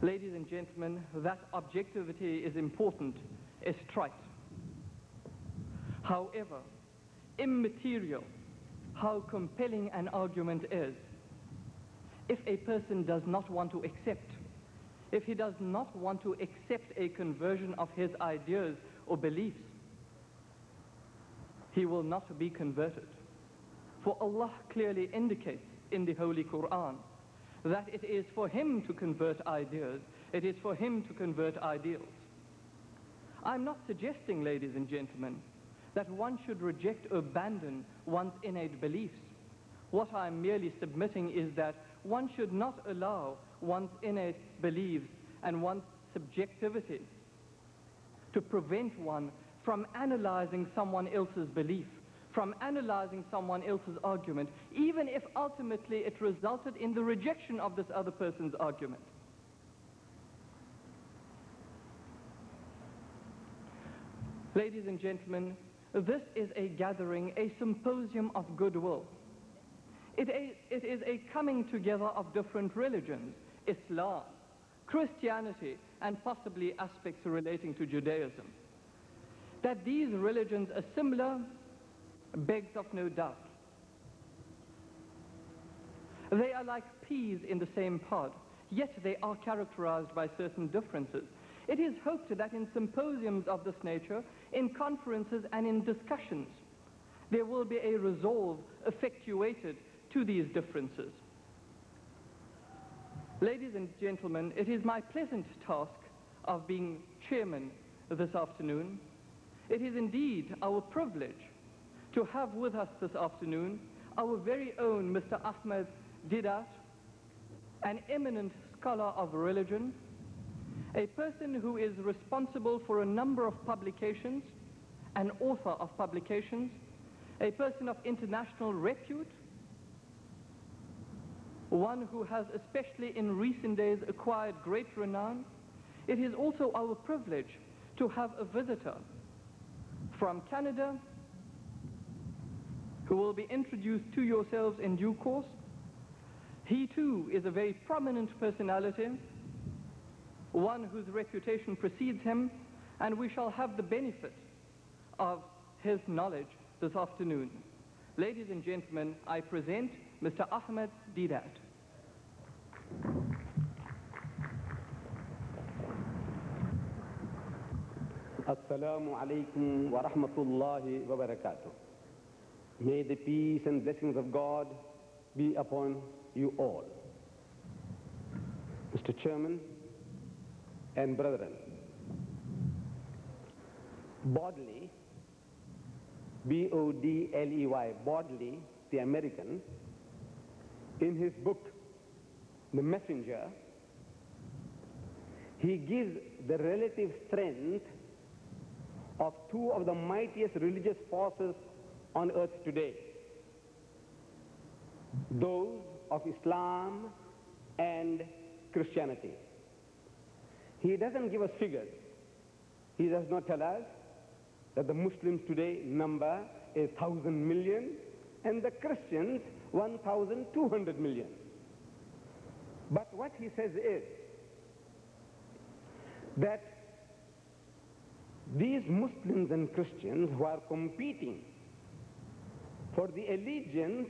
Ladies and gentlemen, that objectivity is important, is trite. However, immaterial how compelling an argument is, if a person does not want to accept, if he does not want to accept a conversion of his ideas or beliefs, he will not be converted. For Allah clearly indicates in the Holy Quran that it is for him to convert ideas, it is for him to convert ideals. I'm not suggesting, ladies and gentlemen, that one should reject or abandon one's innate beliefs. What I'm merely submitting is that one should not allow one's innate beliefs and one's subjectivity to prevent one from analyzing someone else's belief, from analyzing someone else's argument, even if ultimately it resulted in the rejection of this other person's argument. Ladies and gentlemen, this is a gathering, a symposium of goodwill. It is a coming together of different religions, Islam, Christianity, and possibly aspects relating to Judaism. That these religions are similar begs of no doubt. They are like peas in the same pod, yet they are characterized by certain differences. It is hoped that in symposiums of this nature, in conferences and in discussions, there will be a resolve effectuated to these differences. Ladies and gentlemen, it is my pleasant task of being chairman this afternoon. It is indeed our privilege to have with us this afternoon our very own Mr. Ahmed Deedat, an eminent scholar of religion, a person who is responsible for a number of publications, an author of publications, a person of international repute, one who has especially in recent days acquired great renown. It is also our privilege to have a visitor from Canada, who will be introduced to yourselves in due course. He too is a very prominent personality, one whose reputation precedes him, and we shall have the benefit of his knowledge this afternoon. Ladies and gentlemen, I present Mr. Ahmed Deedat. Assalamu alaikum wa rahmatullahi wa barakatuh. May the peace and blessings of God be upon you all. Mr. Chairman and brethren, Bodley, B-O-D-L-E-Y, Bodley, the American, in his book, The Messenger, he gives the relative strength of two of the mightiest religious forces on earth today, those of Islam and Christianity. He doesn't give us figures. He does not tell us that the Muslims today number 1,000 million and the Christians 1,200 million. But what he says is that these Muslims and Christians who are competing for the allegiance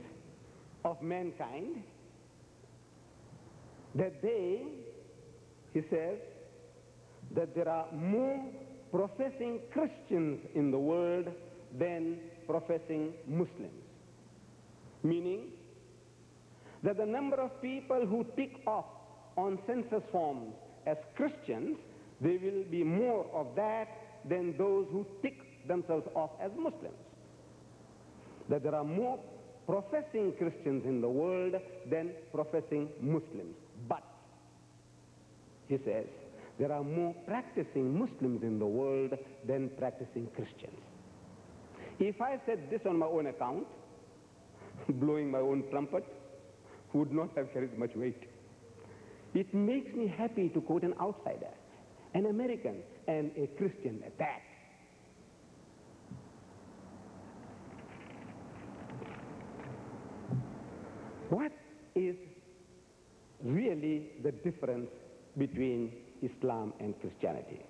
of mankind, that they, he says, that there are more professing Christians in the world than professing Muslims. Meaning that the number of people who tick off on census forms as Christians, there will be more of that than those who tick themselves off as Muslims. That there are more professing Christians in the world than professing Muslims. But, he says, there are more practicing Muslims in the world than practicing Christians. If I said this on my own account, blowing my own trumpet, would not have carried much weight. It makes me happy to quote an outsider, an American and a Christian at that. What is really the difference between Islam and Christianity.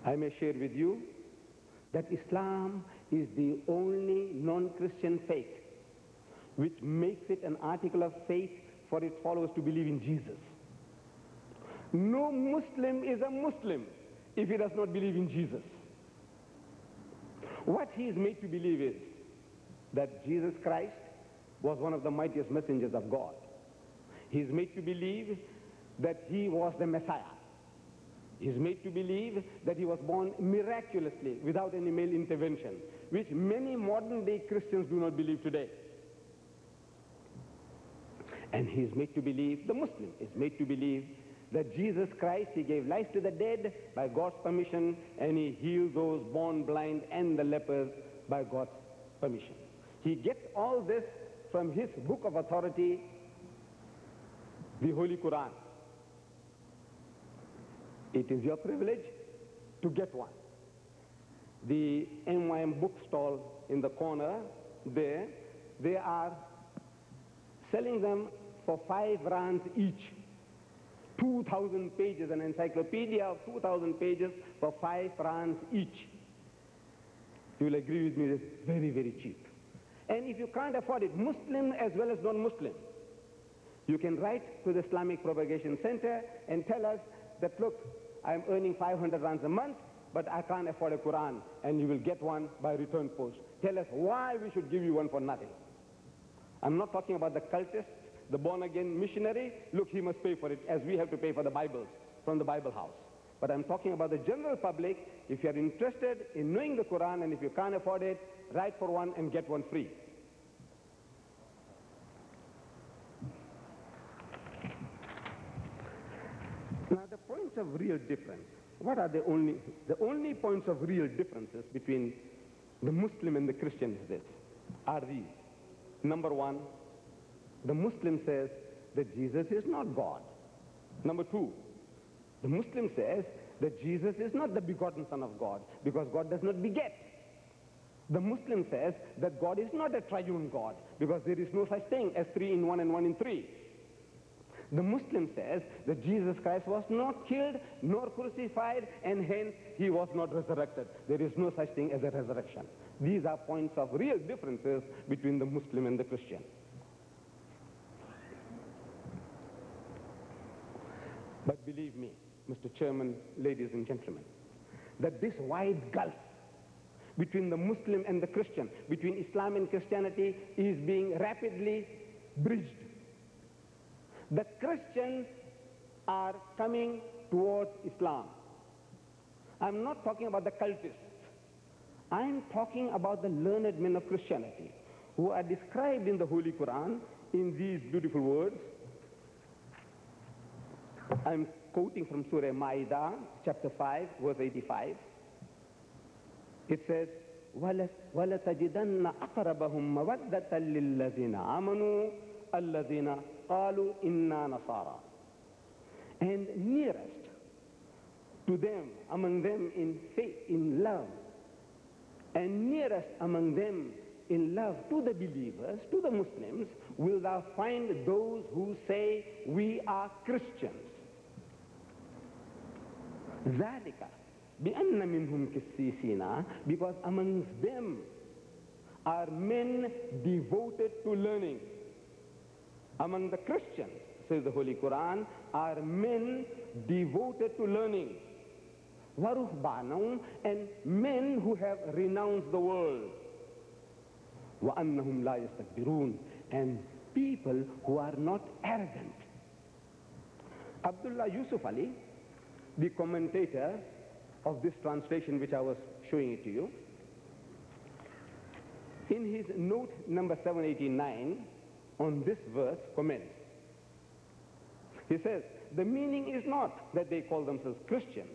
I may share with you that Islam is the only non-Christian faith which makes it an article of faith for its followers to believe in Jesus. No Muslim is a Muslim if he does not believe in Jesus. What he is made to believe is that Jesus Christ was one of the mightiest messengers of God. He is made to believe that he was the Messiah. He is made to believe that he was born miraculously without any male intervention, which many modern day Christians do not believe today. And he is made to believe, the Muslim is made to believe that Jesus Christ, he gave life to the dead by God's permission, and he healed those born blind and the lepers by God's permission. He gets all this from his book of authority, the Holy Quran. It is your privilege to get one. The MYM bookstall in the corner there, they are selling them for 5 rands each. 2,000 pages, an encyclopedia of 2,000 pages for 5 rands each. You will agree with me, it's very, very cheap. And if you can't afford it, Muslim as well as non-Muslim, you can write to the Islamic Propagation Center and tell us that, look, I'm earning 500 rands a month, but I can't afford a Quran, and you will get one by return post. Tell us why we should give you one for nothing. I'm not talking about the cultists, the born-again missionary. Look, he must pay for it, as we have to pay for the Bibles from the Bible house. But I'm talking about the general public. If you're interested in knowing the Quran, and if you can't afford it, write for one and get one free. Now, the points of real difference. What are the only points of real differences between the Muslim and the Christian is this, are these. Number one, the Muslim says that Jesus is not God. Number two, the Muslim says that Jesus is not the begotten Son of God, because God does not beget. The Muslim says that God is not a triune God, because there is no such thing as 3 in 1 and 1 in 3. The Muslim says that Jesus Christ was not killed nor crucified, and hence he was not resurrected. There is no such thing as a resurrection. These are points of real differences between the Muslim and the Christian. But believe me, Mr. Chairman, ladies and gentlemen, that this wide gulf between the Muslim and the Christian, between Islam and Christianity, is being rapidly bridged. The Christians are coming towards Islam. I'm not talking about the cultists. I'm talking about the learned men of Christianity, who are described in the Holy Quran in these beautiful words. I'm quoting from Surah Ma'idah, chapter 5, verse 85. It says, وَلَتَجِدَنَّ أَقْرَبَهُمْ مَوَدَّةً لِلَّذِينَ آمَنُوا الَّذِينَ قَالُوا إِنَّا نَصَارَى. And nearest to them, among them in faith, in love, and nearest among them in love to the believers, to the Muslims, will thou find those who say, we are Christians. ذَلِكَ بِأَنَّ مِنْهُمْ كِسِّيسِينَ, because amongst them are men devoted to learning. Among the Christians, says the Holy Quran, are men devoted to learning. وَرُهْبَانًا, and men who have renounced the world. وَأَنَّهُمْ لَا يَسْتَكْبِرُونَ, and people who are not arrogant. Abdullah Yusuf Ali, the commentator of this translation which I was showing it to you, in his note number 789 on this verse comments. He says, the meaning is not that they call themselves Christians,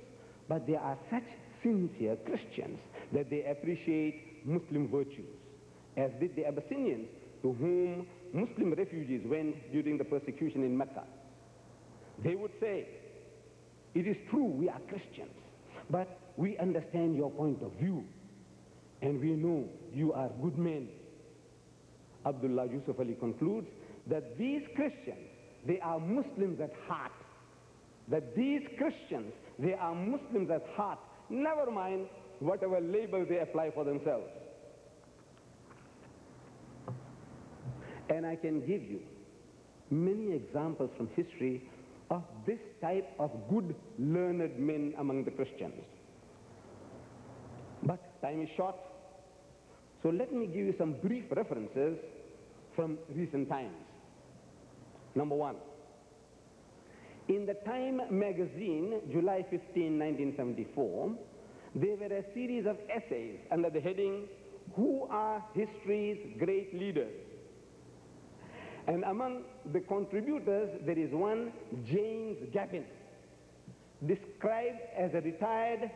but they are such sincere Christians that they appreciate Muslim virtues, as did the Abyssinians, to whom Muslim refugees went during the persecution in Mecca. They would say, it is true we are Christians, but we understand your point of view, and we know you are good men. Abdullah Yusuf Ali concludes that these Christians, they are Muslims at heart, that these Christians, they are Muslims at heart, never mind whatever label they apply for themselves. And I can give you many examples from history of this type of good, learned men among the Christians. But time is short, so let me give you some brief references from recent times. Number one, in the Time magazine, July 15, 1974, there were a series of essays under the heading, "Who are history's great leaders?" And among the contributors, there is one James Gavin, described as a retired